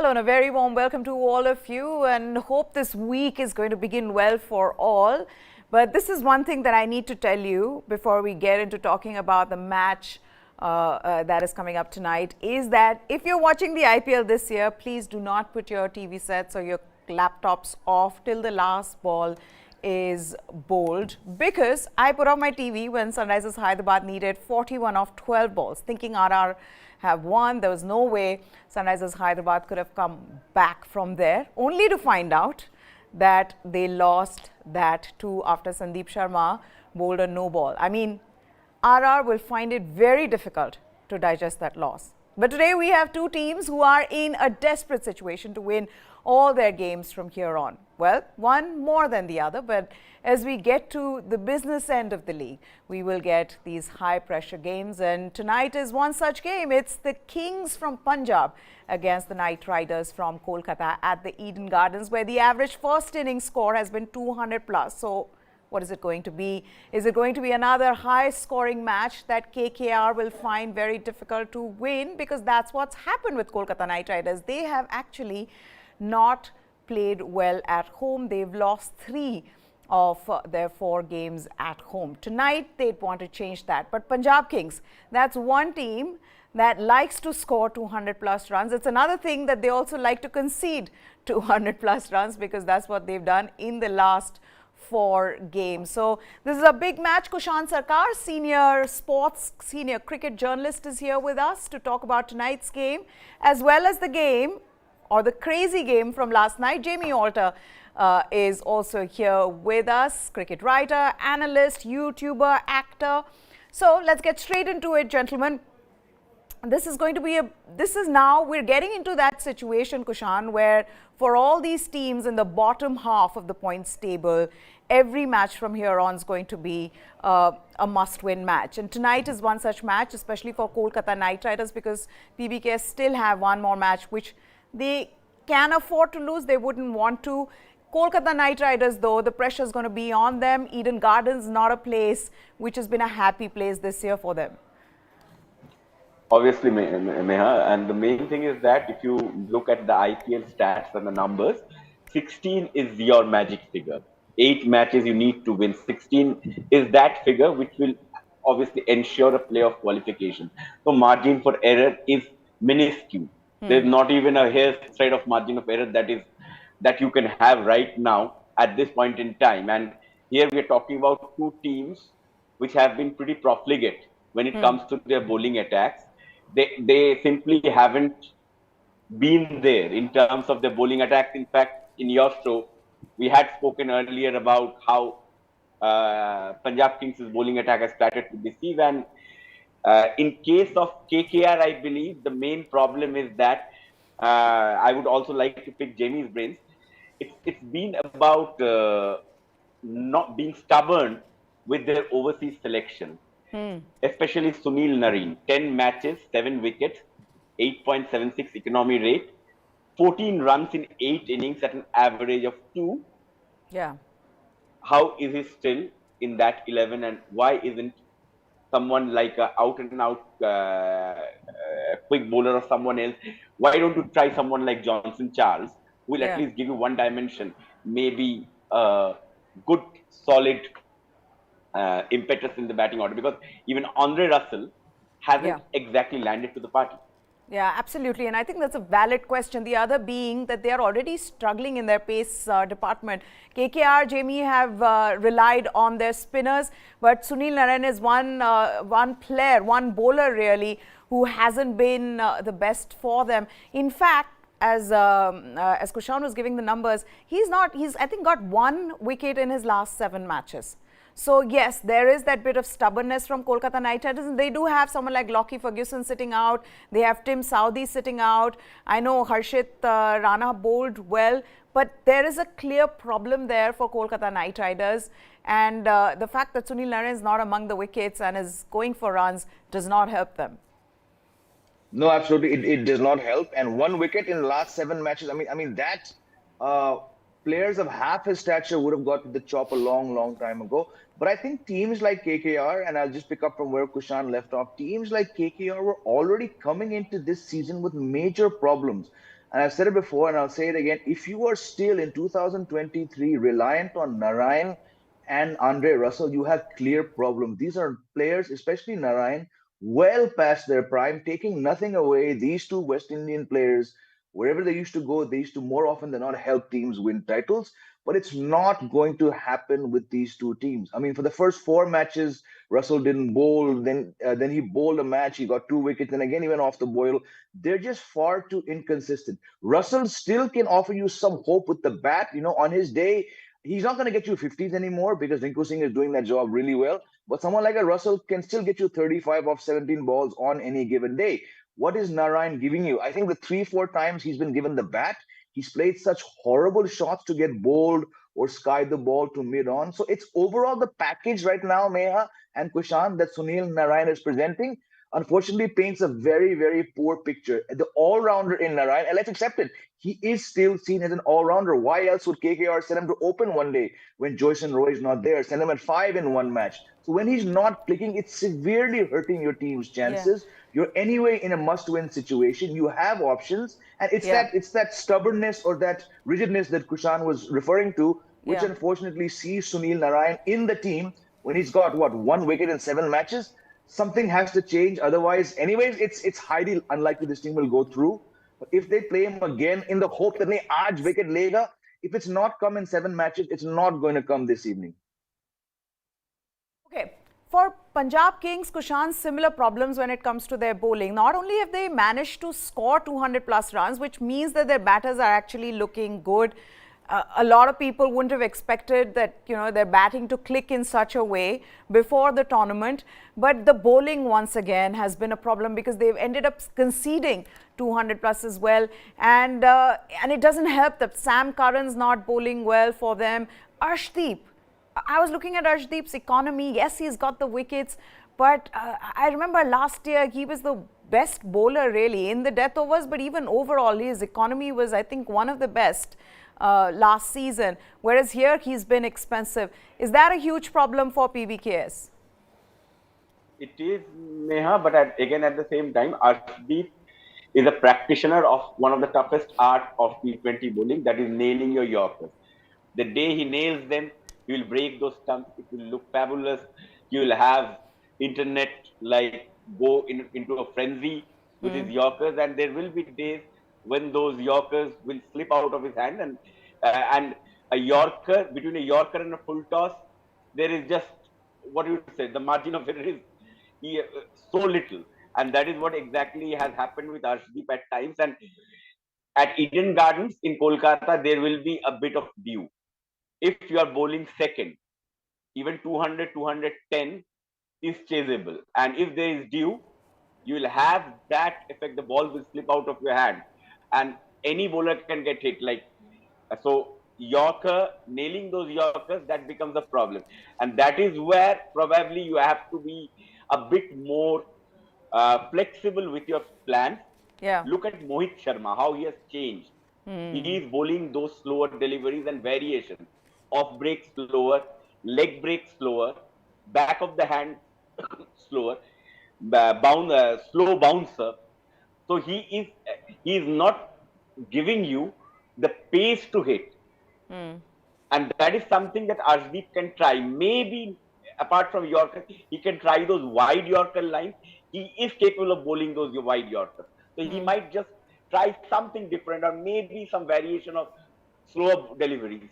Hello and a very warm welcome to all of you, and hope this week is going to begin well for all. But this is one thing that I need to tell you before we get into talking about the match that is coming up tonight, is that if you're watching the IPL this year, please do not put your TV sets or your laptops off till the last ball is bowled, because I put off my TV when Sunrisers Hyderabad needed 41 of 12 balls, thinking RR have won. There was no way Sunrisers Hyderabad could have come back from there, only to find out that they lost that too after Sandeep Sharma bowled a no ball. I mean, RR will find it very difficult to digest that loss. But today we have two teams who are in a desperate situation to win all their games from here on. Well, one more than the other, but as we get to the business end of the league, we will get these high pressure games, and tonight is one such game. It's the Kings from Punjab against the Knight Riders from Kolkata at the Eden Gardens, where the average first innings score has been 200 plus. So what is it going to be? Is it going to be another high-scoring match that KKR will find very difficult to win? Because that's what's happened with Kolkata Knight Riders. They have actually not played well at home. They've lost 3 of their 4 games at home. Tonight, they'd want to change that. But Punjab Kings, that's one team that likes to score 200-plus runs. It's another thing that they also like to concede 200-plus runs, because that's what they've done in the last 4 games. So this is a big match. Kushan Sarkar, senior cricket journalist, is here with us to talk about tonight's game, as well as the game or the crazy game from last night. Jamie Alter is also here with us, cricket writer, analyst, YouTuber, actor. So let's get straight into it, gentlemen. This is going to be we're getting into that situation, Kushan, where for all these teams in the bottom half of the points table, every match from here on is going to be a must-win match. And tonight is one such match, especially for Kolkata Knight Riders, because PBK still have one more match which they can afford to lose. They wouldn't want to. Kolkata Knight Riders, though, the pressure is going to be on them. Eden Gardens, not a place which has been a happy place this year for them. Obviously, Meha, and the main thing is that if you look at the IPL stats and the numbers, 16 is your magic figure. 8 matches you need to win. 16 is that figure which will obviously ensure a playoff qualification. So margin for error is minuscule. There's not even a hair's thread of margin of error that you can have right now at this point in time. And here we are talking about 2 teams which have been pretty profligate when it comes to their bowling attacks. They simply haven't been there in terms of their bowling attacks. In fact, in your show, we had spoken earlier about how Punjab Kings' bowling attack has started to deceive. And in case of KKR, I believe the main problem is that I would also like to pick Jamie's brains. It's been about not being stubborn with their overseas selection. Especially Sunil Narine, 10 matches, 7 wickets, 8.76 economy rate, 14 runs in 8 innings at an average of 2. Yeah. How is he still in that 11, and why isn't someone like an out-and-out quick bowler or someone else? Why don't you try someone like Johnson Charles, who will at least give you one dimension, maybe a good, solid impetus in the batting order, because even Andre Russell hasn't exactly landed to the party. Yeah, absolutely. And I think that's a valid question. The other being that they are already struggling in their pace department. KKR, Jamie, have relied on their spinners, but Sunil Narine is one bowler really who hasn't been the best for them. In fact, as Kushan was giving the numbers, he's I think got 1 wicket in his last 7 matches. So yes, there is that bit of stubbornness from Kolkata Knight Riders, and they do have someone like Lockie Ferguson sitting out. They have Tim Southee sitting out. I know Harshit Rana bowled well, but there is a clear problem there for Kolkata Knight Riders, and the fact that Sunil Narine is not among the wickets and is going for runs does not help them. No, absolutely, it does not help. And 1 wicket in the last 7 matches. I mean that players of half his stature would have got the chop a long time ago. But I think teams like KKR, and I'll just pick up from where Kushan left off, teams like KKR were already coming into this season with major problems. And I've said it before and I'll say it again. If you are still in 2023 reliant on Narayan and Andre Russell, you have clear problems. These are players, especially Narayan, well past their prime, taking nothing away. These two West Indian players, wherever they used to go, they used to more often than not help teams win titles. But it's not going to happen with these two teams. I mean, for the first four matches, Russell didn't bowl. Then he bowled a match. He got 2 wickets. And again, he went off the boil. They're just far too inconsistent. Russell still can offer you some hope with the bat. You know, on his day, he's not going to get you 50s anymore because Rinku Singh is doing that job really well. But someone like a Russell can still get you 35 off 17 balls on any given day. What is Narayan giving you? I think the 3-4 times he's been given the bat, he's played such horrible shots to get bowled or sky the ball to mid on. So it's overall the package right now, Neha and Kushan, that Sunil Narayan is presenting, unfortunately paints a very, very poor picture. The all-rounder in Narayan, and let's accept it, he is still seen as an all-rounder. Why else would KKR send him to open one day when Joyce and Roy is not there? Send him at 5 in one match. So when he's not clicking, it's severely hurting your team's chances. Yeah. You're anyway in a must-win situation. You have options, and it's that stubbornness or that rigidness that Kushan was referring to, which unfortunately sees Sunil Narayan in the team when he's got 1 wicket in 7 matches. Something has to change. Otherwise, anyways, it's highly unlikely this team will go through. But if they play him again in the hope that they aaj wicket lega, if it's not come in 7 matches, it's not going to come this evening. Okay. For Punjab Kings, Kushan, similar problems when it comes to their bowling. Not only have they managed to score 200 plus runs, which means that their batters are actually looking good. A lot of people wouldn't have expected that, you know, their batting to click in such a way before the tournament. But the bowling once again has been a problem because they've ended up conceding 200 plus as well. And it doesn't help that Sam Curran's not bowling well for them. Arshdeep. I was looking at Arshdeep's economy. Yes, he's got the wickets, but I remember last year he was the best bowler really in the death overs, but even overall his economy was, I think, one of the best last season, whereas here he's been expensive. Is that a huge problem for PBKS? It is, Neha, but again at the same time, Arshdeep is a practitioner of one of the toughest art of T20 bowling, that is nailing your Yorkers. The day he nails them, he will break those stumps. It will look fabulous. You will have internet like go into a frenzy with his Yorkers, and there will be days when those Yorkers will slip out of his hand, and a Yorker, between a Yorker and a full toss, there is just, what you would say, the margin of error is so little, and that is what exactly has happened with Arshdeep at times. And at Eden Gardens in Kolkata, there will be a bit of dew. If you are bowling second, even 200, 210 is chaseable. And if there is dew, you will have that effect. The ball will slip out of your hand. And any bowler can get hit. So Yorker, nailing those Yorkers, that becomes a problem. And that is where probably you have to be a bit more flexible with your plans. Yeah. Look at Mohit Sharma, how he has changed. He is bowling those slower deliveries and variations. Off break slower, leg break slower, back of the hand slower, slow bouncer. So he is not giving you the pace to hit. And that is something that Arshdeep can try. Maybe apart from Yorker, he can try those wide Yorker lines. He is capable of bowling those wide Yorkers. So he might just try something different, or maybe some variation of slower deliveries.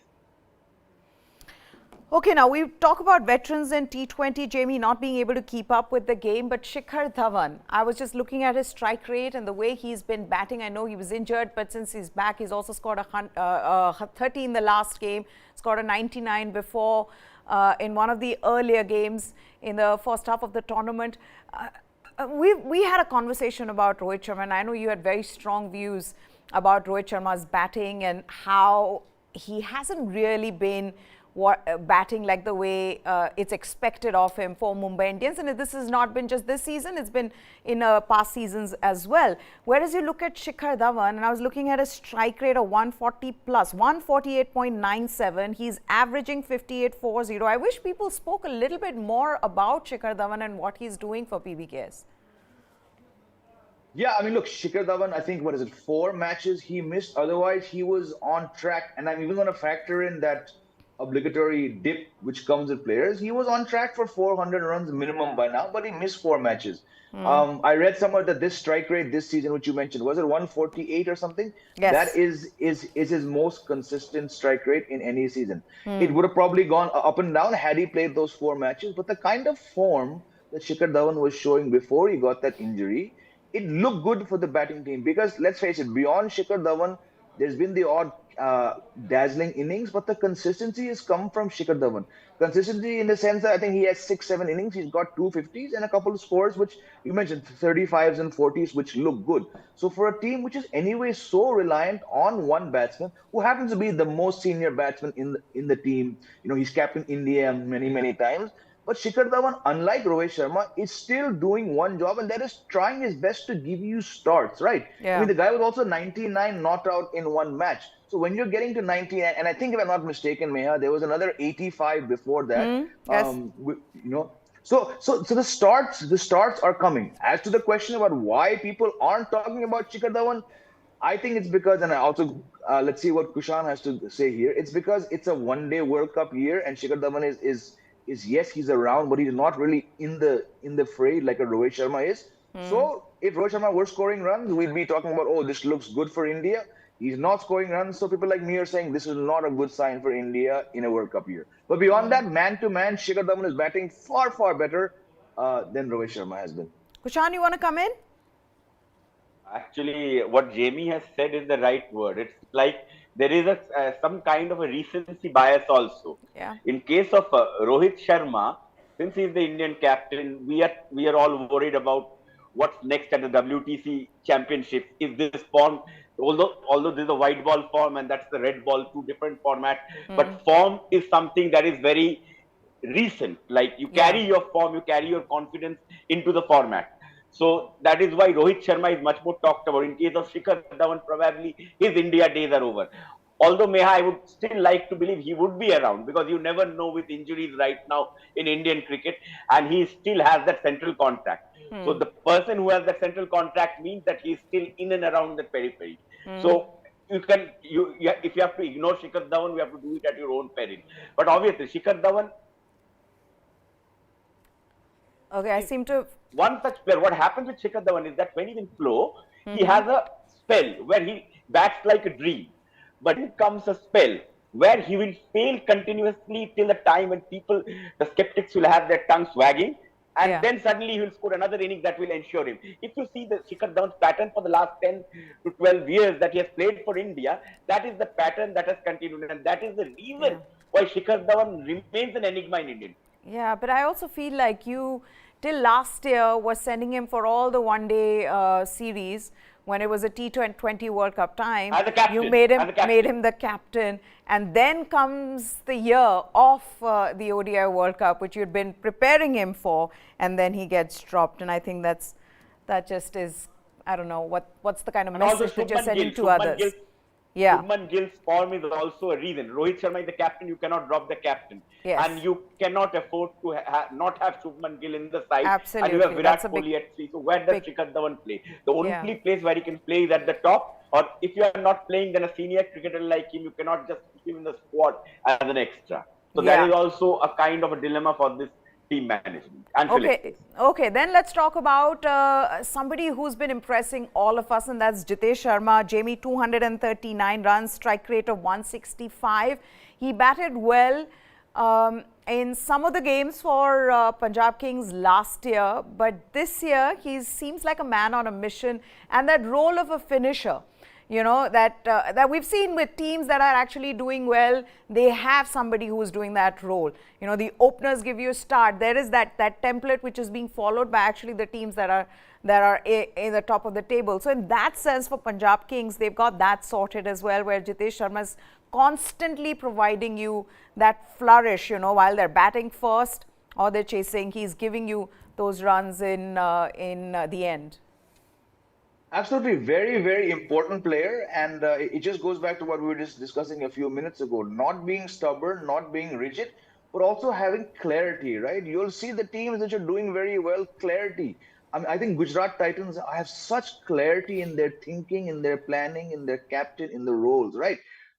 Okay, now we talk about veterans in T20, Jamie, not being able to keep up with the game, but Shikhar Dhawan, I was just looking at his strike rate and the way he's been batting. I know he was injured, but since he's back, he's also scored a 30 in the last game, scored a 99 before in one of the earlier games in the first half of the tournament. We had a conversation about Rohit Sharma, and I know you had very strong views about Rohit Sharma's batting and how he hasn't really been batting like the way it's expected of him for Mumbai Indians. And this has not been just this season, it's been in past seasons as well. Whereas you look at Shikhar Dhawan, and I was looking at a strike rate of 140 plus, 148.97. He's averaging 58.40. I wish people spoke a little bit more about Shikhar Dhawan and what he's doing for PBKS. Yeah, I mean, look, Shikhar Dhawan, I think, what is it, 4 matches he missed. Otherwise, he was on track. And I'm even going to factor in that obligatory dip which comes with players. He was on track for 400 runs minimum by now, but he missed 4 matches. I read somewhere that this strike rate this season, which you mentioned, was it 148 or something? That Yes. is his most consistent strike rate in any season. It would have probably gone up and down had he played those 4 matches, but the kind of form that Shikhar Dhawan was showing before he got that injury, it looked good for the batting team because let's face it, beyond Shikhar Dhawan, there's been the odd dazzling innings, but the consistency has come from Shikhar Dhawan. Consistency in the sense that I think he has 6, 7 innings, he's got 250s and a couple of scores which you mentioned 35s and 40s, which look good. So for a team which is anyway so reliant on one batsman, who happens to be the most senior batsman in the team, he's captain India many times. But Shikhar Dhawan, unlike Rohit Sharma, is still doing one job, and that is trying his best to give you starts, right? I Yeah. mean, the guy was also 99 not out in one match. So when you're getting to 99, and I think if I'm not mistaken, Meha, there was another 85 before that. Yes. So the starts are coming. As to the question about why people aren't talking about Shikhar Dhawan, I think it's because, and I also let's see what Kushan has to say here. It's because it's a one-day World Cup year, and Shikhar Dhawan is yes, he's around, but he's not really in the fray like a Rohit Sharma is. So if Rohit Sharma were scoring runs, we'd be talking about, oh, this looks good for India. He's not scoring runs, so people like me are saying this is not a good sign for India in a World Cup year. But beyond that, man to man, Shikhar Dhawan is batting far better than Rohit Sharma has been. Kushan, you want to come in? Actually, what Jamie has said is the right word. It's like there is some kind of a recency bias also. Yeah. In case of Rohit Sharma, since he's the Indian captain, we are all worried about what's next at the WTC Championship. Is this form, although this is a white ball form and that's the red ball, two different formats, but form is something that is very recent. Like you Yeah. carry your form, you carry your confidence into the format. So that is why Rohit Sharma is much more talked about. In case of Shikhar Dhawan, probably his India days are over. Although Meha, I would still like to believe he would be around because you never know with injuries right now in Indian cricket, and he still has that central contract. So the person who has that central contract means that he is still in and around the periphery. So if you have to ignore Shikhar Dhawan, you have to do it at your own peril. But obviously, Shikhar Dhawan, Okay, I seem to. one such player. What happens with Shikhar Dhawan is that when he's in flow, he has a spell where he bats like a dream. But then comes a spell where he will fail continuously till the time when the skeptics will have their tongues wagging. And Yeah. then suddenly he will score another inning that will ensure him. If you see the Shikhar Dhawan's pattern for the last 10 to 12 years that he has played for India, that is the pattern that has continued. And that is the reason why Shikhar Dhawan remains an enigma in Indian. Yeah, but I also feel like you, till last year, was sending him for all the one-day series when it was a T20 World Cup time. As a captain, you made as a captain. made him the captain, and then comes the year of the ODI World Cup, which you'd been preparing him for, and then he gets dropped. And I think that just is, I don't know what's the kind of And also message that you're Shubman sending Gill. to Shubman others. Gill. Yeah. Shubman Gill's form is also a reason. Rohit Sharma is the captain. You cannot drop the captain. Yes. And you cannot afford to not have Shubman Gill in the side. Absolutely. And you have That's Virat a big- Kohli at 3. So where does big- Shikhar Dhawan play? The only Yeah. place where he can play is at the top. Or if you are not playing, then a senior cricketer like him, you cannot just put him in the squad as an extra. So Yeah. that is also a kind of a dilemma for this team management and Okay, okay. Then let's talk about somebody who's been impressing all of us, and that's Jitesh Sharma. Jamie, 239 runs, strike rate of 165. He batted well in some of the games for Punjab Kings last year, but this year he seems like a man on a mission, and that role of a finisher. You know, that we've seen with teams that are actually doing well, they have somebody who's doing that role. You know, the openers give you a start. There is that template which is being followed by actually the teams that are in the top of the table. So in that sense, for Punjab Kings, they've got that sorted as well, where Jitesh Sharma is constantly providing you that flourish, you know, while they're batting first or they're chasing, he's giving you those runs in the end. Absolutely, very important player, and it just goes back to what we were just discussing a few minutes ago. Not being stubborn, not being rigid, but also having clarity, right? You'll see the teams that are doing very well, clarity. I think Gujarat Titans have such clarity in their thinking, in their planning, in their captain, in the roles, right?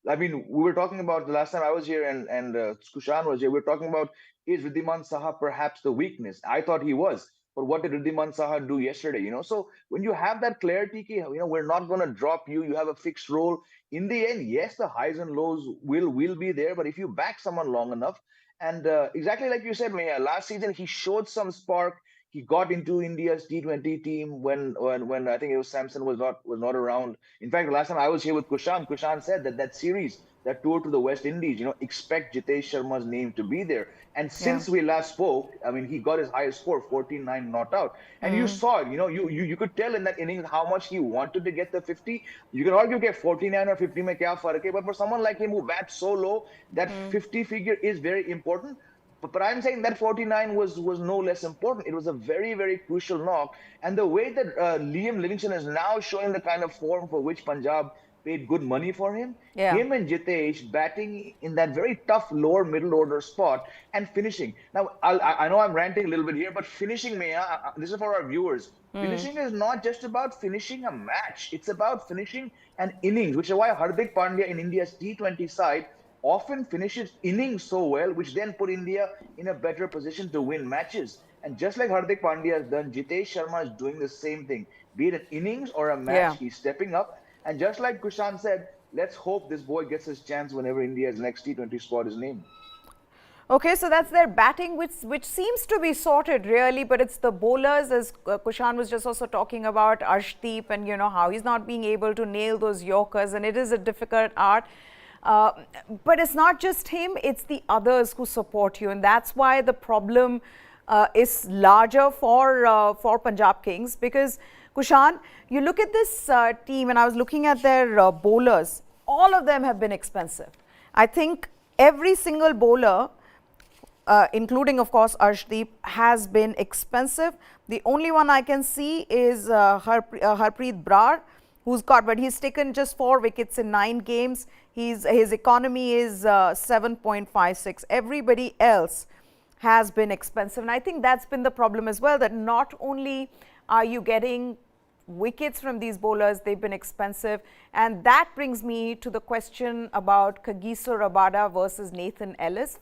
I mean, we were talking about the last time I was here and Kushan was here. We were talking about, is Riddhiman Saha perhaps the weakness? I thought he was, but what did Riddhiman Saha do yesterday? So when you have that clarity, we're not going to drop you. You have a fixed role. In the end, yes, the highs and lows will be there, but if you back someone long enough, and exactly like you said, Maya, last season he showed some spark. He got into India's T20 team when I think it was Samson was not around. In fact, the last time I was here with Kushan said that series, that tour to the West Indies, expect Jitesh Sharma's name to be there. And Yeah. since we last spoke, I mean, he got his highest score, 14-9 not out. And you saw it, you could tell in that innings how much he wanted to get the 50. You can argue get 49 or 50 mein kya farak hai, but for someone like him who bats so low, that 50 figure is very important. But I'm saying that 49 was no less important. It was a very, very crucial knock. And the way that Liam Livingston is now showing the kind of form for which Punjab paid good money for him, Yeah. him and Jitesh batting in that very tough lower middle order spot and finishing. Now, I know I'm ranting a little bit here, but finishing, Maya, this is for our viewers. Finishing is not just about finishing a match. It's about finishing an innings, which is why Hardik Pandya in India's T20 side often finishes innings so well, which then put India in a better position to win matches. And just like Hardik Pandya has done, Jitesh Sharma is doing the same thing. Be it an innings or a match, Yeah. he's stepping up. And just like Kushan said, let's hope this boy gets his chance whenever India's next T20 squad is named. Okay, so that's their batting, which seems to be sorted really, but it's the bowlers, as Kushan was just also talking about Arshdeep and how he's not being able to nail those Yorkers, and it is a difficult art. But it's not just him, it's the others who support you, and that's why the problem is larger for Punjab Kings, because Kushan, you look at this team, and I was looking at their bowlers, all of them have been expensive. I think every single bowler, including of course Arshdeep, has been expensive. The only one I can see is Harpreet Brar, but he's taken just 4 wickets in 9 games. His economy is 7.56. Everybody else has been expensive, and I think that's been the problem as well, that not only are you getting wickets from these bowlers, they've been expensive. And that brings me to the question about Kagiso Rabada versus Nathan Ellis,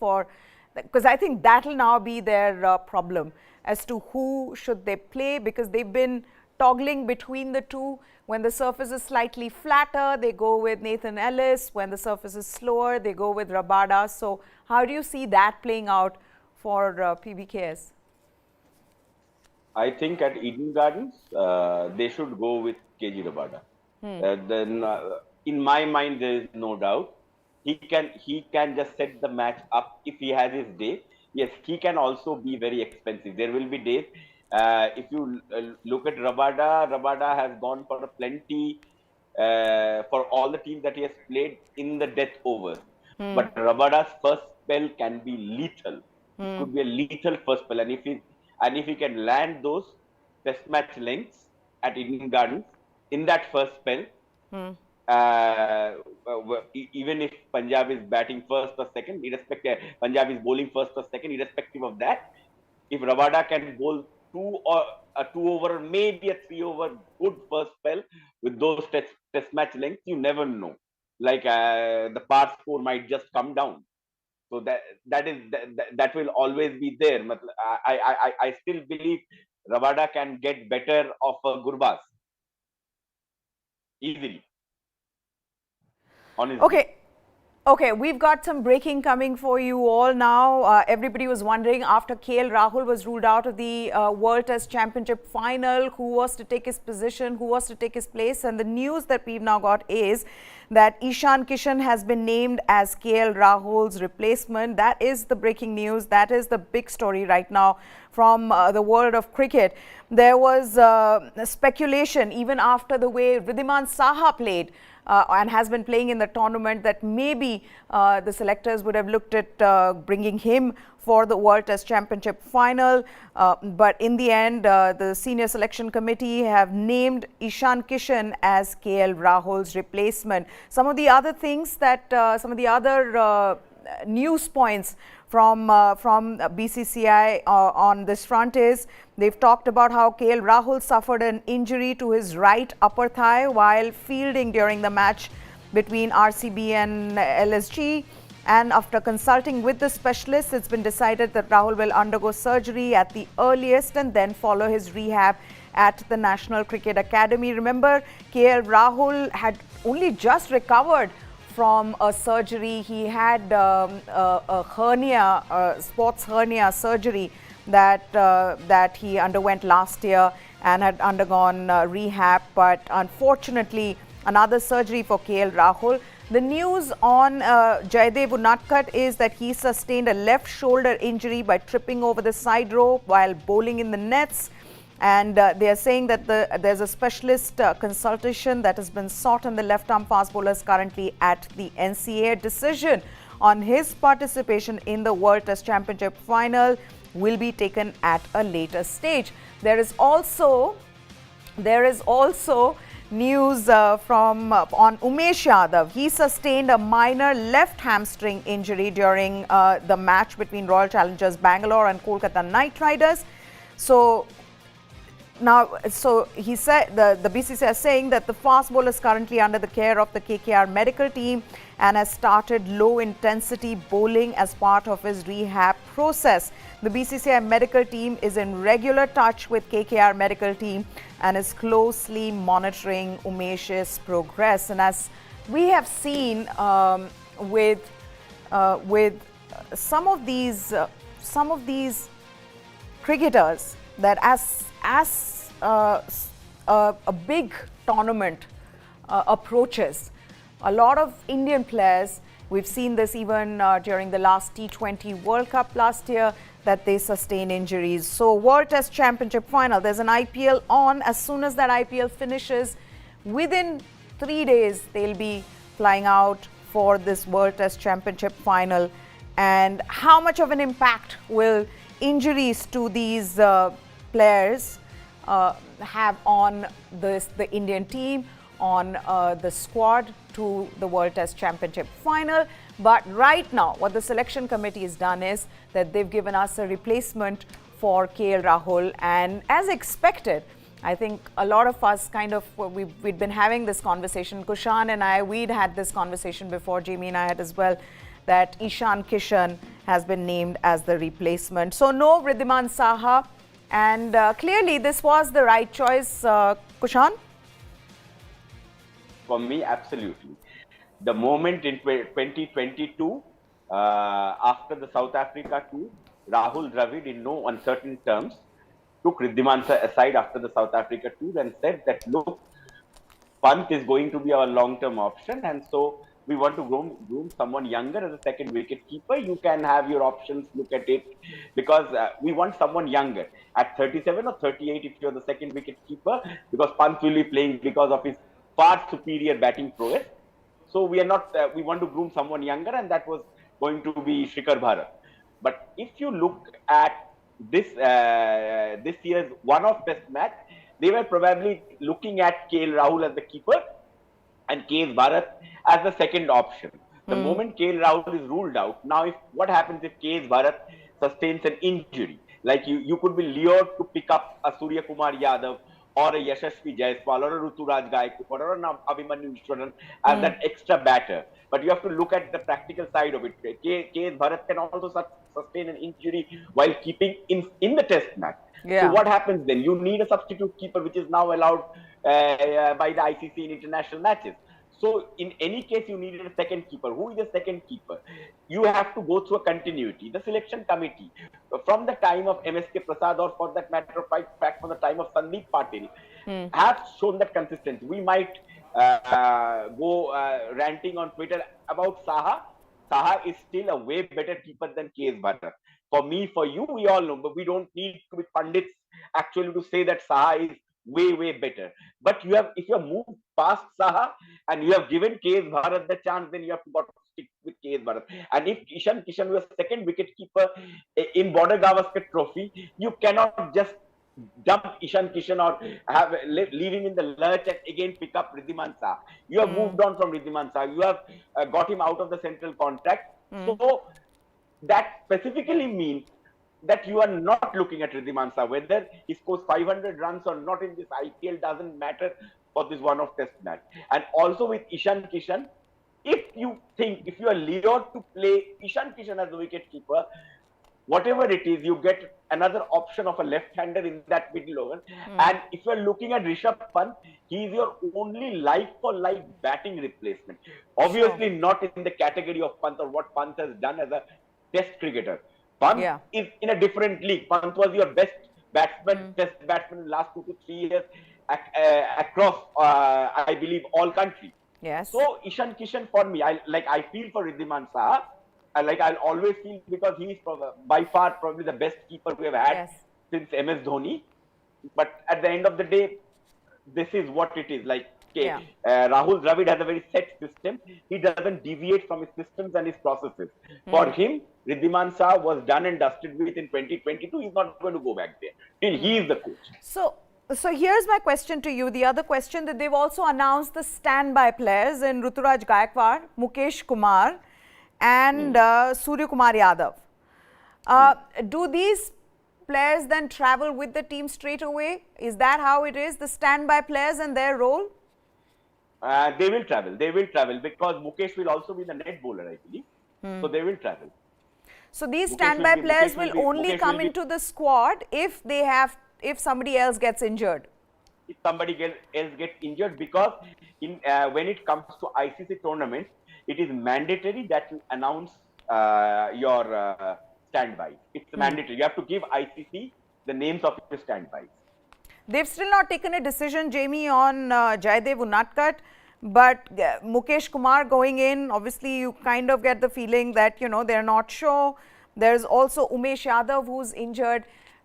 because I think that'll now be their problem as to who should they play, because they've been toggling between the two. When the surface is slightly flatter, they go with Nathan Ellis. When the surface is slower, they go with Rabada. So how do you see that playing out for PBKS? I think at Eden Gardens, they should go with KG Rabada. Then, in my mind, there is no doubt he can just set the match up if he has his day. Yes, he can also be very expensive. There will be days. If you look at Rabada has gone for a plenty for all the teams that he has played in the death overs. But Rabada's first spell can be lethal. It could be a lethal first spell, and if he can land those test match lengths at Eden Gardens in that first spell, even if Punjab is batting first or second, Punjab is bowling first or second, irrespective of that, if Rabada can bowl a 2 over, maybe a 3 over good first spell with those test match lengths, you never know. Like the par score might just come down. So that will always be there. I still believe Rabada can get better of Gurbaz easily. Honestly. Okay, we've got some breaking coming for you all now. Everybody was wondering, after KL Rahul was ruled out of the World Test Championship final, who was to take his position, who was to take his place. And the news that we've now got is that Ishan Kishan has been named as KL Rahul's replacement. That is the breaking news. That is the big story right now from the world of cricket. There was speculation even after the way Riddhiman Saha played and has been playing in the tournament, that maybe the selectors would have looked at bringing him for the World Test Championship final. But in the end, the senior selection committee have named Ishan Kishan as KL Rahul's replacement. Some of the other things that, some of the other news points from BCCI on this front is they've talked about how KL Rahul suffered an injury to his right upper thigh while fielding during the match between RCB and LSG. And after consulting with the specialists, it's been decided that Rahul will undergo surgery at the earliest and then follow his rehab at the National Cricket Academy. Remember, KL Rahul had only just recovered from a surgery. He had a hernia, sports hernia surgery that he underwent last year and had undergone rehab. But unfortunately, another surgery for KL Rahul. The news on Jaydev Unadkat is that he sustained a left shoulder injury by tripping over the side rope while bowling in the nets. And they are saying that there's a specialist consultation that has been sought on the left-arm fast bowlers currently at the NCA. Decision on his participation in the World Test Championship final will be taken at a later stage. There is also news from on Umesh Yadav. He sustained a minor left hamstring injury during the match between Royal Challengers Bangalore and Kolkata Knight Riders. So he said the BCCI is saying that the fast bowler is currently under the care of the KKR medical team and has started low intensity bowling as part of his rehab process. The BCCI medical team is in regular touch with KKR medical team and is closely monitoring Umesh's progress. And as we have seen with some of these cricketers, that as a big tournament approaches, a lot of Indian players, we've seen this even during the last T20 World Cup last year, that they sustain injuries. So World Test Championship final, there's an IPL on. As soon as that IPL finishes, within 3 days, they'll be flying out for this World Test Championship final. And how much of an impact will injuries to these players have on the Indian team, on the squad to the World Test Championship final? But right now, what the selection committee has done is that they've given us a replacement for KL Rahul. And as expected, I think a lot of us we'd been having this conversation. Kushan and I, we'd had this conversation before, Jamie and I had as well, that Ishan Kishan has been named as the replacement. So no Wriddhiman Saha. And clearly, this was the right choice, Kushan? For me, absolutely. The moment in 2022, after the South Africa tour, Rahul Dravid, in no uncertain terms, took Wriddhiman aside after the South Africa tour and said that, look, Pant is going to be our long-term option, and so we want to groom someone younger as a second wicket keeper. You can have your options, look at it, because we want someone younger at 37 or 38 if you're the second wicket keeper, because Pant will be playing because of his far superior batting prowess. So we are not. We want to groom someone younger, and that was going to be Shikhar Bharat. But if you look at this year's one-off Test match, they were probably looking at KL Rahul as the keeper and KS Bharat as the second option. The moment KL Rahul is ruled out, now what happens if KS Bharat sustains an injury? Like you could be lured to pick up a Surya Kumar Yadav or a Yashasvi Jaiswal or a Ruturaj Gaikwad or an Abhimanyu Vishwanan as that extra batter. But you have to look at the practical side of it. KS Bharat can also sustain an injury while keeping in the Test match. Yeah. So what happens then? You need a substitute keeper, which is now allowed by the ICC in international matches. So in any case, you needed a second keeper. Who is the second keeper? You have to go through a continuity. The selection committee, from the time of MSK Prasad, or for that matter of fact, from the time of Sandeep Patil, have shown that consistency. We might go ranting on Twitter about Saha. Saha is still a way better keeper than KS Bharat. For me, for you, we all know, but we don't need to be pundits actually to say that Saha is way better. But if you have moved past Saha and you have given KS Bharat the chance, then you have to stick with KS Bharat. And if Ishan Kishan was second wicket keeper in Border Gavaskar Trophy, you cannot just dump Ishan Kishan or leave him in the lurch and again pick up Wriddhiman Saha. You have moved on from Wriddhiman Saha. You have got him out of the central contract. So that specifically means that you are not looking at Riddhiman Shah. Whether he scores 500 runs or not in this IPL doesn't matter for this one-off test match. And also with Ishan Kishan, if you are lured to play Ishan Kishan as a wicket-keeper, whatever it is, you get another option of a left-hander in that middle over. And if you're looking at Rishabh Pant, he's your only like-for-like batting replacement. Obviously, not in the category of Pant or what Pant has done as a test cricketer. Pant is in a different league. Pant was your best batsman, test batsman in the last 2 to 3 years across, I believe, all countries. Yes. So Ishan Kishan for me, I feel for Riddhiman Shah. I'll always feel, because he's by far probably the best keeper we have had since MS Dhoni. But at the end of the day, this is what it is. Rahul Dravid has a very set system. He doesn't deviate from his systems and his processes. For him, Riddhiman Shah was done and dusted with in 2022. He's not going to go back there till he is the coach. So here's my question to you. The other question, that they've also announced the standby players in Ruturaj Gaikwad, Mukesh Kumar and Surya Kumar Yadav. Do these players then travel with the team straight away? Is that how it is, the standby players and their role? They will travel. They will travel because Mukesh will also be the net bowler, I believe. So they will travel. So these standby players will only come into the squad if somebody else gets injured. If somebody else gets injured, because when it comes to ICC tournaments, it is mandatory that you announce your standbys. It's mandatory. You have to give ICC the names of your standbys. They've still not taken a decision, Jamie, on Jaydev Unadkat, but Mukesh Kumar going in, obviously you kind of get the feeling that, they're not sure. There's also Umesh Yadav who's injured.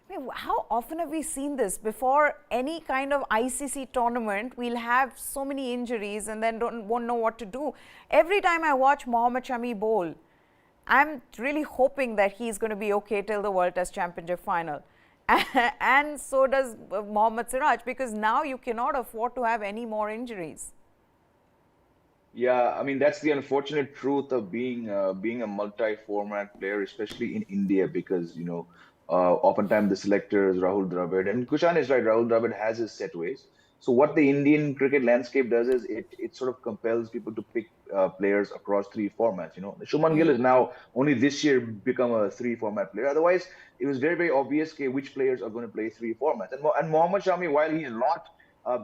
I mean, how often have we seen this? Before any kind of ICC tournament, we'll have so many injuries and then won't know what to do. Every time I watch Mohammad Shami bowl, I'm really hoping that he's going to be okay till the World Test Championship final. And so does Mohammad Siraj, because now you cannot afford to have any more injuries. Yeah, I mean, that's the unfortunate truth of being a multi-format player, especially in India, because, oftentimes the selectors, Rahul Dravid, and Kushan is right, Rahul Dravid has his set ways. So what the Indian cricket landscape does is it sort of compels people to pick players across 3 formats. Shubman Gill is now only this year become a 3-format player. Otherwise, it was very, very obvious which players are going to play 3 formats. And Mohammad Shami, while he's not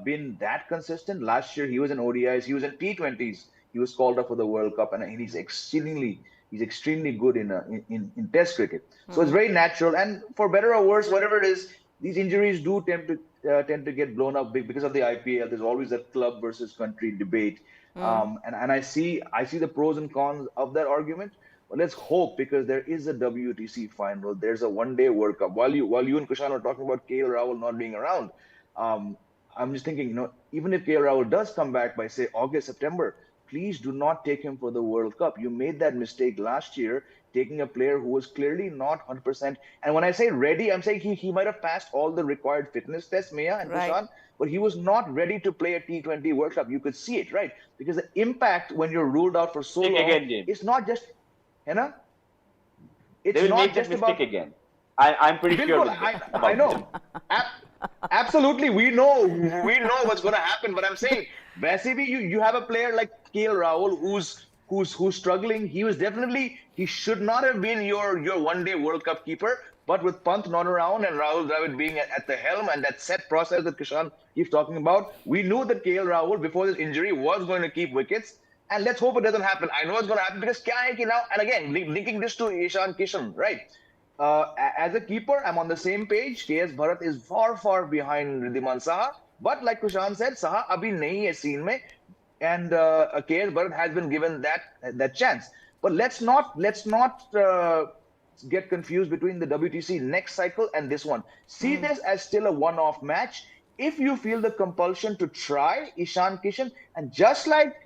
been that consistent, last year he was in ODIs, he was in T20s, he was called up for the World Cup, and he's extremely good in Test cricket. So it's very natural, and for better or worse, whatever it is, these injuries do tend to get blown up because of the IPL. There's always that club versus country debate, and I see the pros and cons of that argument. But let's hope, because there is a WTC final, there's a one-day World Cup. While you and Kushan were talking about KL Rahul not being around, I'm just thinking, even if KL Rahul does come back by, say, August, September, please do not take him for the World Cup. You made that mistake last year, taking a player who was clearly not 100%. And when I say ready, I'm saying he might have passed all the required fitness tests, Mia and Kushan, but he was not ready to play a T20 World Cup. You could see it, right? Because the impact when you're ruled out for so long, it's not just, it's not just about again. I'm pretty sure. I know. Absolutely, we know what's going to happen. But I'm saying, basically, you have a player like KL Rahul who's struggling. He should not have been your one-day World Cup keeper. But with Pant not around and Rahul Dravid being at the helm and that set process that Kishan keeps talking about, we knew that KL Rahul before this injury was going to keep wickets. And let's hope it doesn't happen. I know it's going to happen because now, and again, linking this to Ishan Kishan, right? As a keeper, I'm on the same page. KS Bharat is far, far behind Riddhiman Shah. But like Kushan said, Saha abhi nahi hai scene mein, and KS Bharat has been given that chance. But let's not get confused between the WTC next cycle and this one. See this as still a one-off match. If you feel the compulsion to try Ishan Kishan, and just like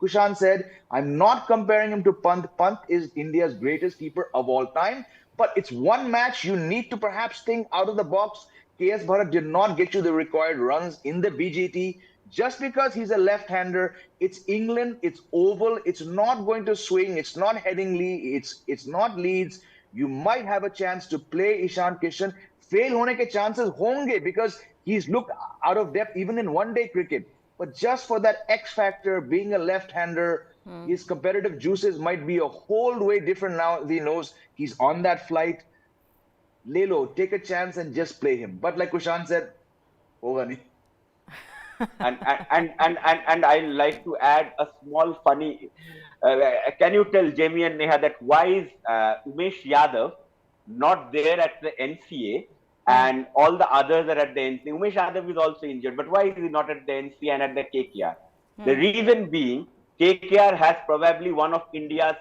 Kushan said, I'm not comparing him to Pant. Pant is India's greatest keeper of all time. But it's one match. You need to perhaps think out of the box. KS Bharat did not get you the required runs in the BGT. Just because he's a left-hander, it's England, it's oval, it's not going to swing, it's not Headingley, it's not Leeds. You might have a chance to play Ishan Kishan. Fail hone ke chances honge because he's looked out of depth even in one-day cricket. But just for that X factor, being a left-hander, his competitive juices might be a whole way different now. He knows he's on that flight. Lelo, take a chance and just play him. But like Kushan said, hoga nahi. And I like to add a small funny. Can you tell Jamie and Neha that why is Umesh Yadav not there at the NCA and all the others are at the NCA? Umesh Yadav is also injured, but why is he not at the NCA and at the KKR? The reason being, KKR has probably one of India's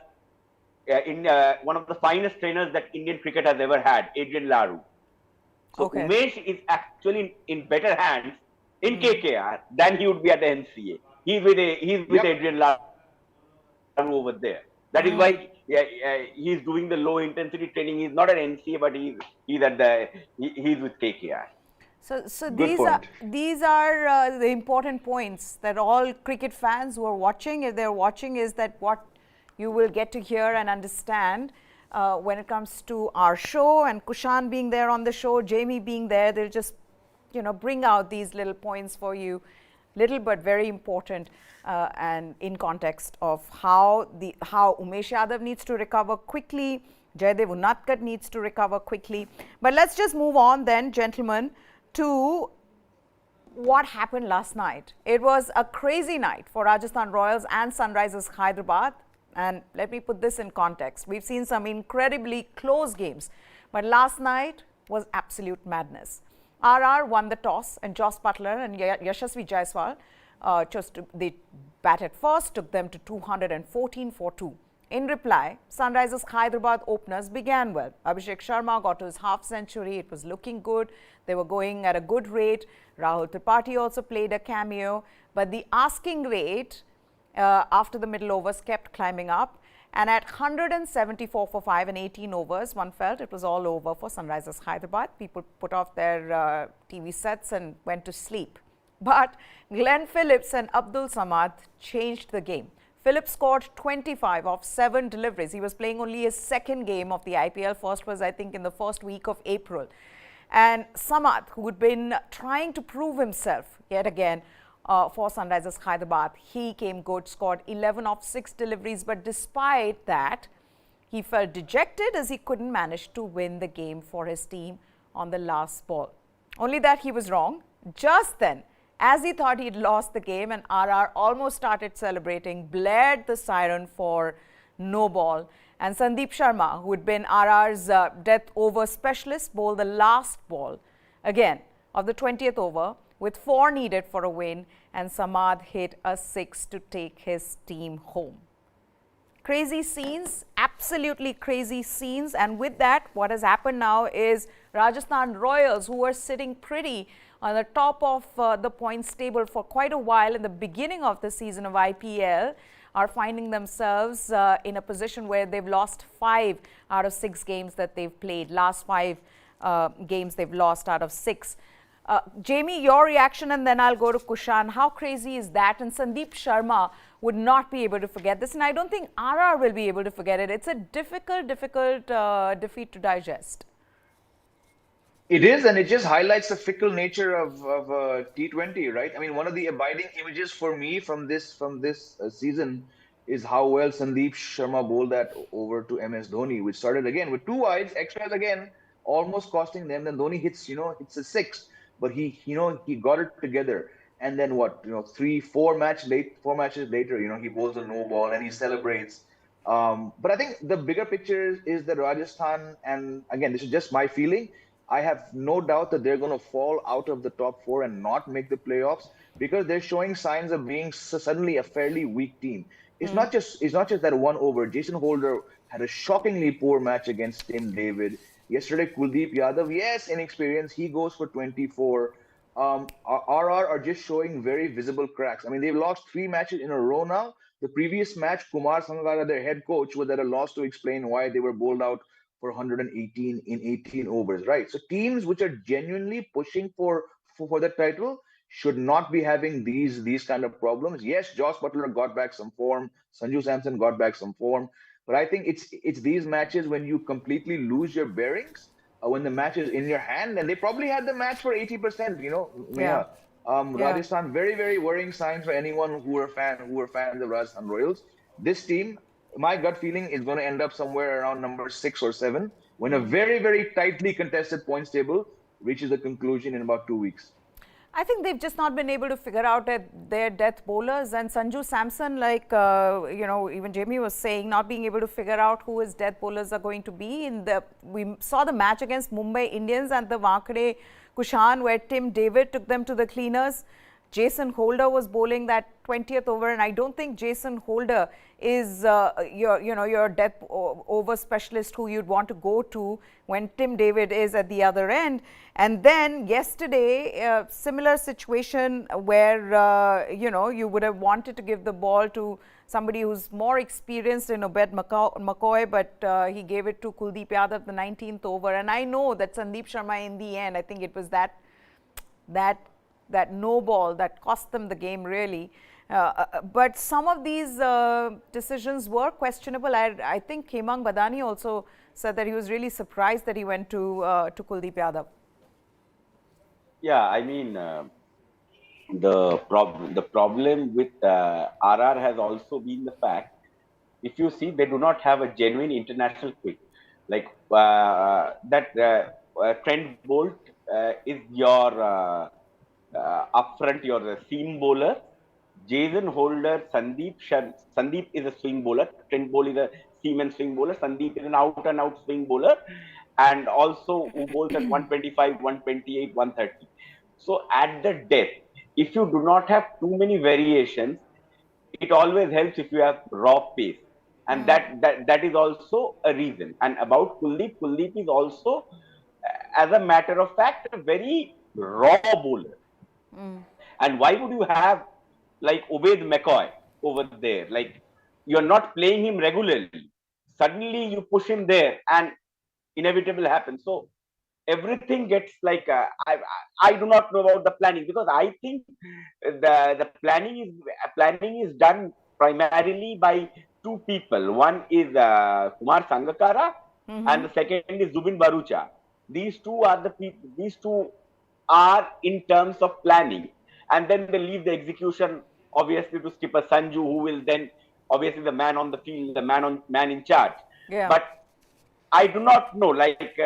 one of the finest trainers that Indian cricket has ever had, Adrian Laru. So Umesh is actually in better hands in KKR than he would be at the NCA. He's with Adrian Laru over there. That is why he's doing the low intensity training. He's not at NCA, but he's with KKR. So these are the important points that all cricket fans who are watching, if they're watching, is that what you will get to hear and understand when it comes to our show, and Kushan being there on the show, Jamie being there. They'll just bring out these little points for you, little but very important, and in context of how Umesh Yadav needs to recover quickly, Jaydev Unadkat needs to recover quickly. But let's just move on then, gentlemen, to what happened last night. It was a crazy night for Rajasthan Royals and Sunrisers Hyderabad. And let me put this in context. We've seen some incredibly close games, but last night was absolute madness. RR won the toss, and Joss Butler and Yashasvi Jaiswal they batted first, took them to 214 for 2. In reply, Sunrisers Hyderabad openers began well. Abhishek Sharma got to his half century. It was looking good. They were going at a good rate. Rahul Tripathi also played a cameo, but the asking rate after the middle overs kept climbing up, and at 174 for 5 and 18 overs, one felt it was all over for Sunrisers Hyderabad. People put off their TV sets and went to sleep. But Glenn Phillips and Abdul Samad changed the game. Phillips scored 25 off 7 deliveries. He was playing only his second game of the IPL. First was, I think, in the first week of April. And Samad, who had been trying to prove himself yet again, for Sunrisers Hyderabad, he came good, scored 11 off 6 deliveries, but despite that, he felt dejected as he couldn't manage to win the game for his team on the last ball. Only that he was wrong. Just then, as he thought he'd lost the game and RR almost started celebrating, blared the siren for no ball, and Sandeep Sharma, who had been RR's death over specialist, bowled the last ball again of the 20th over, with 4 needed for a win, and Samad hit a 6 to take his team home. Crazy scenes, absolutely crazy scenes. And with that, what has happened now is Rajasthan Royals, who were sitting pretty on the top of the points table for quite a while in the beginning of the season of IPL, are finding themselves in a position where they've lost 5 out of 6 games that they've played. Last 5 games they've lost out of 6. Jamie, your reaction, and then I'll go to Kushan. How crazy is that? And Sandeep Sharma would not be able to forget this, and I don't think RR will be able to forget it. It's a difficult defeat to digest. It is, and it just highlights the fickle nature of T20, right? I mean, one of the abiding images for me from this season is how well Sandeep Sharma bowled that over to MS Dhoni, which started again with 2 wides, extras again, almost costing them. Then Dhoni hits a 6. But he got it together, and then 4 matches later, he bowls a no ball and he celebrates. But I think the bigger picture is that Rajasthan, and again, this is just my feeling, I have no doubt that they're going to fall out of the top 4 and not make the playoffs, because they're showing signs of being suddenly a fairly weak team. It's not just that one over. Jason Holder had a shockingly poor match against Tim David. Yesterday, Kuldeep Yadav, yes, inexperienced, he goes for 24. RR are just showing very visible cracks. I mean, they've lost 3 matches in a row now. The previous match, Kumar Sangakkara, their head coach, was at a loss to explain why they were bowled out for 118 in 18 overs, right? So teams which are genuinely pushing for the title, should not be having these kind of problems. Yes, Josh Butler got back some form, Sanju Samson got back some form, but I think it's these matches when you completely lose your bearings, when the match is in your hand, and they probably had the match for 80%. Yeah. Neha. Yeah. Rajasthan, very, very worrying signs for anyone who were fans of Rajasthan Royals. This team, my gut feeling is going to end up somewhere around number 6 or 7 when a very, very tightly contested points table reaches a conclusion in about 2 weeks. I think they've just not been able to figure out their death bowlers. And Sanju Samson, like, even Jamie was saying, not being able to figure out who his death bowlers are going to be. We saw the match against Mumbai Indians and the Wankhede Kushan, where Tim David took them to the cleaners. Jason Holder was bowling that 20th over, and I don't think Jason Holder is your death over specialist who you'd want to go to when Tim David is at the other end. And then yesterday, similar situation where you would have wanted to give the ball to somebody who's more experienced in Obed McCoy, but he gave it to Kuldeep Yadav the 19th over. And I know that Sandeep Sharma, in the end, I think it was that no ball that cost them the game, really. But some of these decisions were questionable. I think Khemang Badani also said that he was really surprised that he went to Kuldeep Yadav. Yeah, I mean, the problem with RR has also been the fact, if you see, they do not have a genuine international quick. Like Trent Bolt is your upfront, your seam bowler. Jason Holder, Sandeep is a swing bowler. Trent Bolt is a seam and swing bowler. Sandeep is an out and out swing bowler, and also who bowls at 125, 128, 130. So at the depth, if you do not have too many variations, it always helps if you have raw pace, and that is also a reason. And about Kuldeep is also, as a matter of fact, a very raw bowler. And why would you have like Obed McCoy over there? Like, you're not playing him regularly. Suddenly you push him there, and inevitable happens. So everything gets like I do not know about the planning, because I think the planning is done primarily by two people. One is Kumar Sangakkara, and the second is Zubin Barucha. These two are the people. These two are in terms of planning, and then they leave the execution obviously to skipper Sanju, who will then obviously the man on the field, the man in charge. Yeah. But I do not know, like,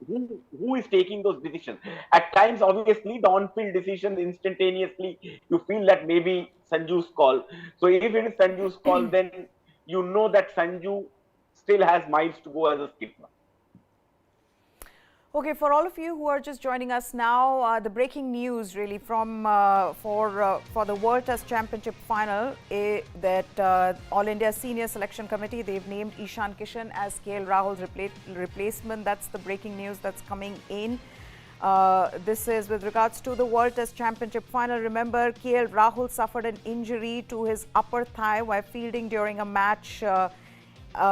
who is taking those decisions. At times, obviously, the on-field decisions instantaneously, you feel that maybe Sanju's call. So if it is Sanju's call, then you know that Sanju still has miles to go as a skipper. Okay, for all of you who are just joining us now, the breaking news really from for the World Test Championship Final, that All India Senior Selection Committee, they've named Ishan Kishan as KL Rahul's replacement. That's the breaking news that's coming in. This is with regards to the World Test Championship Final. Remember, KL Rahul suffered an injury to his upper thigh while fielding during a match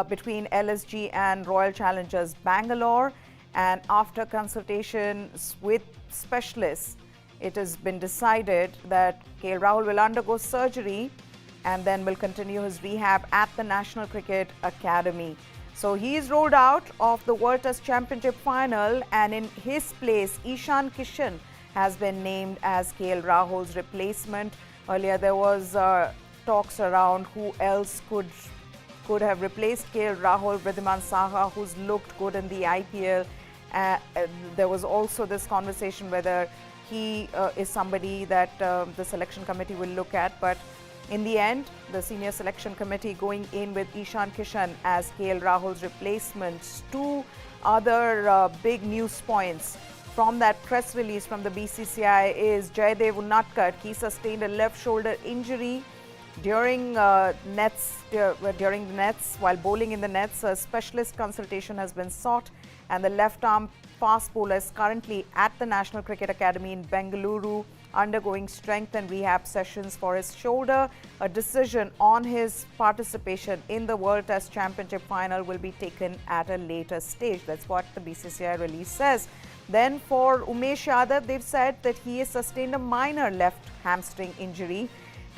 between LSG and Royal Challengers Bangalore. And after consultations with specialists, it has been decided that KL Rahul will undergo surgery and then will continue his rehab at the National Cricket Academy. So he is rolled out of the World Test Championship Final, and in his place, Ishan Kishan has been named as KL Rahul's replacement. Earlier, there was talks around who else could have replaced KL Rahul. Vriddhiman Saha, who's looked good in the IPL. There was also this conversation whether he is somebody that the selection committee will look at. But in the end, the senior selection committee going in with Ishan Kishan as KL Rahul's replacement. Two other big news points from that press release from the BCCI is Jayadev Unadkat. He sustained a left shoulder injury during the nets while bowling in the nets. A specialist consultation has been sought, and the left arm fast bowler is currently at the National Cricket Academy in Bengaluru undergoing strength and rehab sessions for his shoulder. A decision on his participation in the World Test Championship Final will be taken at a later stage. That's what the BCCI release says. Then for Umesh Yadav, they've said that he has sustained a minor left hamstring injury,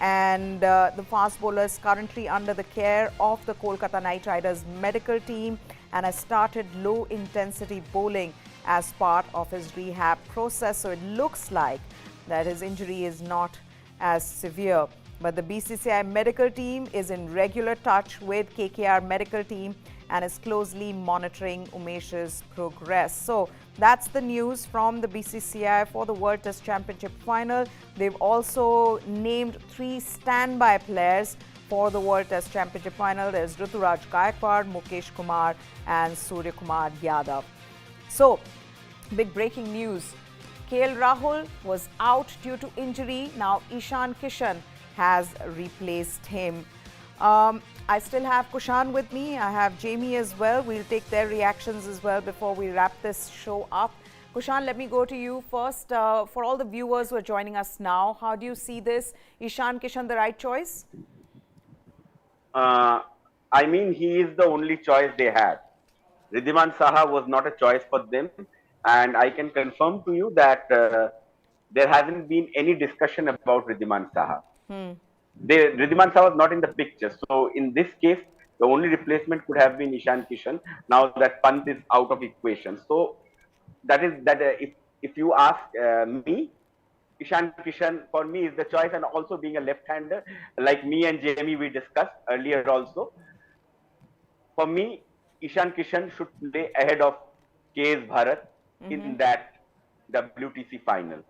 and the fast bowler is currently under the care of the Kolkata Knight Riders medical team and has started low intensity bowling as part of his rehab process. So it looks like that his injury is not as severe. But the BCCI medical team is in regular touch with KKR medical team and is closely monitoring Umesh's progress. So that's the news from the BCCI for the World Test Championship final. They've also named 3 standby players for the World Test Championship final. There's Ruturaj Gaikwad, Mukesh Kumar and Surya Kumar Yadav. So, big breaking news. KL Rahul was out due to injury. Now Ishan Kishan has replaced him. I still have Kushan with me. I have Jamie as well. We'll take their reactions as well before we wrap this show up. Kushan, let me go to you first. For all the viewers who are joining us now, how do you see this? Ishan Kishan the right choice? I mean, he is the only choice they had. Riddhiman Saha was not a choice for them. And I can confirm to you that there hasn't been any discussion about Riddhiman Saha. Riddhiman Saha was not in the picture. So in this case, the only replacement could have been Ishan Kishan. Now that Pant is out of equation. So that is that. If you ask me, Ishan Kishan for me is the choice, and also being a left-hander, like me and Jamie we discussed earlier also. For me, Ishan Kishan should play ahead of KS Bharat in that WTC final.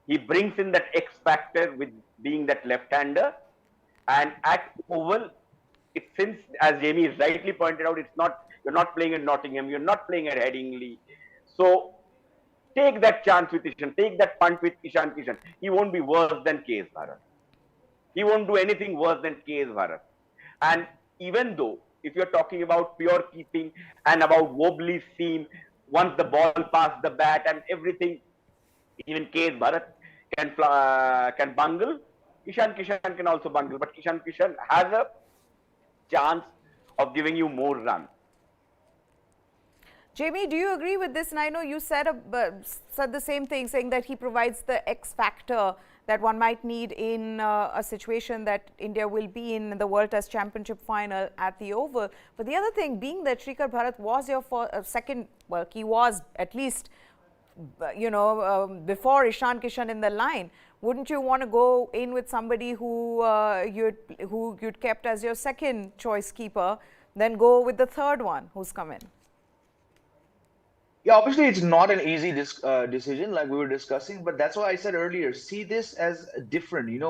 He brings in that X factor with being that left-hander, and at Oval, since as Jamie rightly pointed out, you're not playing at Nottingham, you're not playing at Headingley, so take that chance with Ishan, take that punt with Ishan Kishan. He won't be worse than KS Bharat. He won't do anything worse than KS Bharat. And even though if you're talking about pure keeping and about wobbly seam, once the ball passed the bat and everything, even KS Bharat can bungle. Ishan Kishan can also bungle, but Ishan Kishan has a chance of giving you more runs. Jamie, do you agree with this? And I know you said the same thing, saying that he provides the X factor that one might need in a situation that India will be in the World Test Championship final at the Oval. But the other thing, being that Shrikar Bharat was your second, well, he was at least, before Ishan Kishan in the line, wouldn't you want to go in with somebody who you'd kept as your second choice keeper, then go with the third one who's come in? Yeah, obviously it's not an easy decision like we were discussing, but that's why I said earlier, see this as different.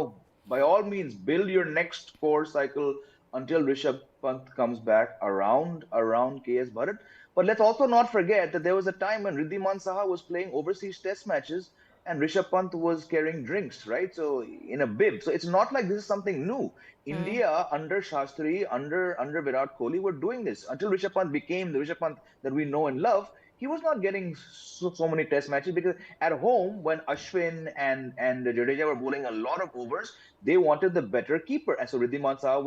By all means, build your next core cycle until Rishabh Pant comes back around KS Bharat. But let's also not forget that there was a time when Riddhiman Saha was playing overseas test matches and Rishabh Pant was carrying drinks, right? So in a bib. So it's not like this is something new. India under Shastri, under Virat Kohli were doing this until Rishabh Pant became the Rishabh Pant that we know and love. He was not getting so many test matches because at home, when Ashwin and Jadeja were bowling a lot of overs, they wanted the better keeper. And so Riddhiman Saha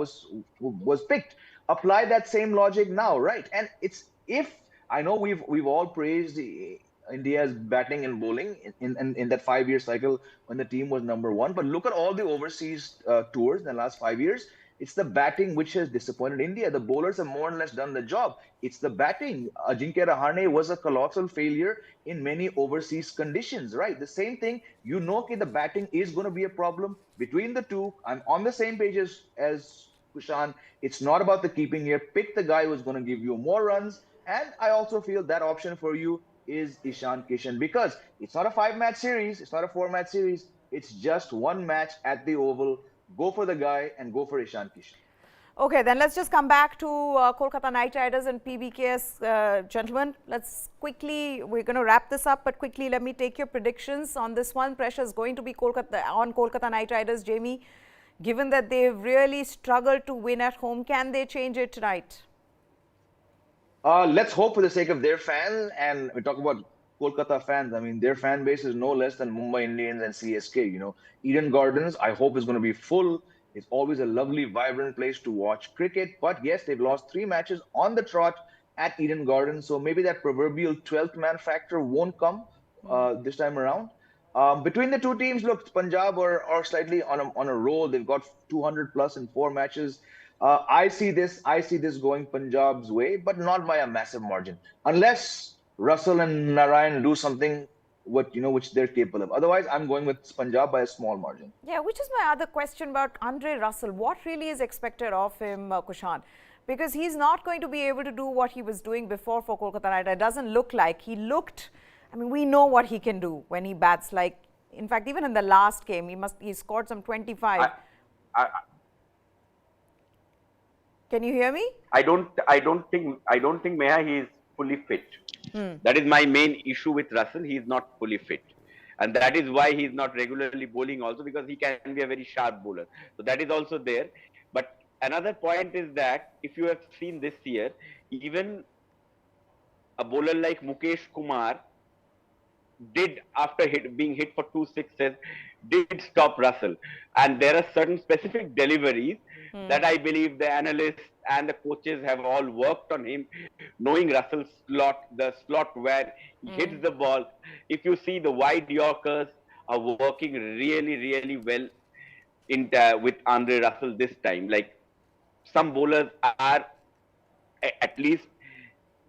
was picked. Apply that same logic now, right? And I know we've all praised India's batting and bowling in that 5-year cycle when the team was #1. But look at all the overseas tours in the last 5 years. It's the batting which has disappointed India. The bowlers have more or less done the job. It's the batting. Ajinkya Rahane was a colossal failure in many overseas conditions, right? The same thing, the batting is going to be a problem between the two. I'm on the same page as Kushan. It's not about the keeping here. Pick the guy who's going to give you more runs. And I also feel that option for you is Ishan Kishan because it's not a 5-match series. It's not a 4-match series. It's just one match at the Oval. Go for the guy and go for Ishan Kishan. Okay, then let's just come back to Kolkata Knight Riders and PBKS. Gentlemen, we're going to wrap this up, but quickly let me take your predictions on this one. Pressure is going to be on Kolkata Knight Riders. Jamie, given that they've really struggled to win at home, can they change it tonight? Let's hope for the sake of their fans, and we talk about Kolkata fans. I mean, their fan base is no less than Mumbai Indians and CSK. Eden Gardens, I hope, is going to be full. It's always a lovely, vibrant place to watch cricket. But yes, they've lost 3 matches on the trot. at Eden Gardens, so maybe that proverbial 12th man factor won't come this time around. Between the two teams, look, Punjab are slightly on a roll. They've got 200 plus in 4 matches. I see this going Punjab's way, but not by a massive margin, unless Russell and Narayan do something which they're capable of. Otherwise, I'm going with Punjab by a small margin. Yeah, which is my other question about Andre Russell. What really is expected of him, Kushan? Because he's not going to be able to do what he was doing before for Kolkata Knight Riders. It doesn't look like. He looked, I mean, we know what he can do when he bats. Like, in fact, even in the last game, he scored some 25. Can you hear me? I don't think Meha he is fully fit. That is my main issue with Russell. He is not fully fit, and that is why he is not regularly bowling also, because he can be a very sharp bowler. So that is also there. But another point is that if you have seen this year, even a bowler like Mukesh Kumar did, after being hit for 2 6s, did stop Russell. And there are certain specific deliveries that I believe the analysts and the coaches have all worked on him, knowing Russell's slot, the slot where he hits the ball. If you see, the wide Yorkers are working really, really well with Andre Russell this time. Like, some bowlers are at least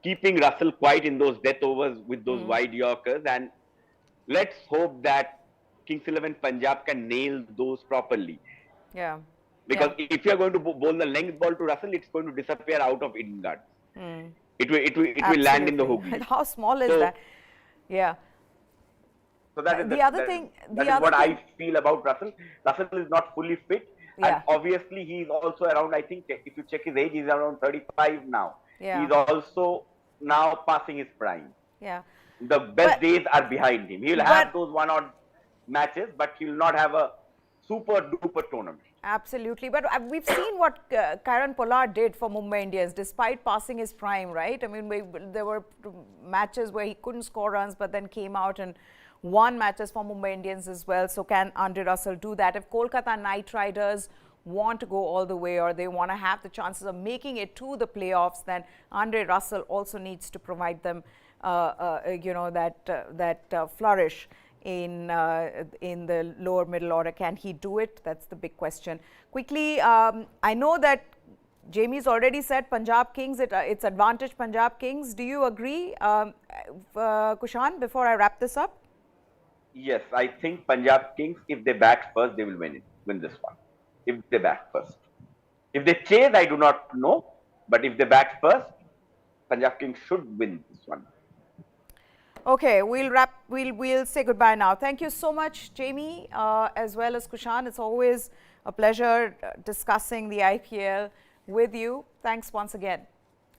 keeping Russell quiet in those death overs with those wide Yorkers, and let's hope that Kings 11 Punjab can nail those properly. Yeah. Because if you are going to bowl the length ball to Russell, it's going to disappear out of Eden Gardens. It will land in the Hooghly. How small is that? Yeah. So that is what I feel about Russell. Russell is not fully fit, and obviously he is also around, I think, if you check his age, he's around 35 now. Yeah. He's also now passing his prime. Yeah. The best days are behind him. He'll have those one-odd matches, but he'll not have a super-duper tournament. Absolutely. But we've seen what Kieron Pollard did for Mumbai Indians despite passing his prime, right? I mean, there were matches where he couldn't score runs, but then came out and won matches for Mumbai Indians as well. So can Andre Russell do that? If Kolkata Knight Riders want to go all the way, or they want to have the chances of making it to the playoffs, then Andre Russell also needs to provide them that flourish in the lower middle order. Can he do it? That's the big question. Quickly, I know that Jamie's already said Punjab Kings, it's advantage Punjab Kings. Do you agree, Kushan, before I wrap this up? Yes, I think Punjab Kings, if they bat first, they will win this one. If they bat first. If they chase, I do not know. But if they bat first, Punjab Kings should win this one. Okay, we'll say goodbye now. Thank you so much, Jamie, as well as Kushan. It's always a pleasure discussing the IPL with you. Thanks once again.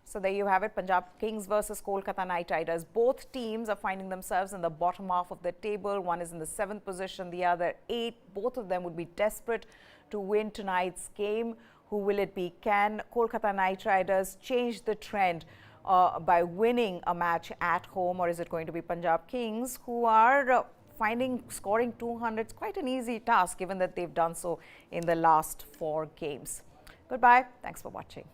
So there you have it, Punjab Kings versus Kolkata Knight Riders. Both teams are finding themselves in the bottom half of the table. One is in the 7th position, the other 8th. Both of them would be desperate to win tonight's game. Who will it be? Can Kolkata Knight Riders change the trend by winning a match at home, or is it going to be Punjab Kings, who are finding scoring 200 quite an easy task, given that they've done so in the last 4 games? Goodbye. Thanks for watching.